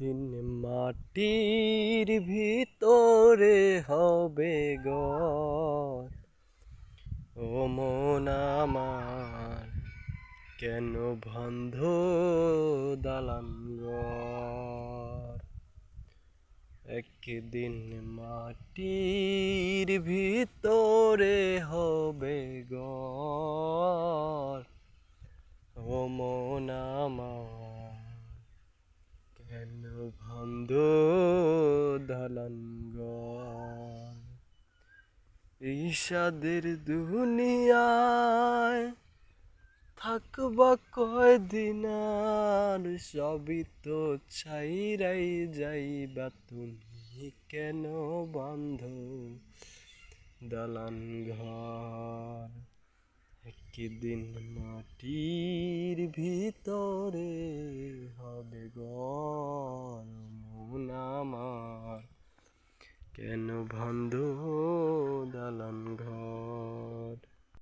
দিন মাটির ভিতরে হবে ঘর। ও মন আমার কেন বন্ধ দালান ঘর। একদিন মাটির ভিতরে হবে ঘর। ও মন আমার কেন বন্ধ দালান ঘর। ঈশাদের দুনিয়ায় থাকবা কয়দিন আর, সবই তো ছাইরাই যাইবা, তুমি কেন বন্ধ দালান ঘর। একদিন মাটির ভিতরে হবে ঘর। মন আমার কেন বন্ধ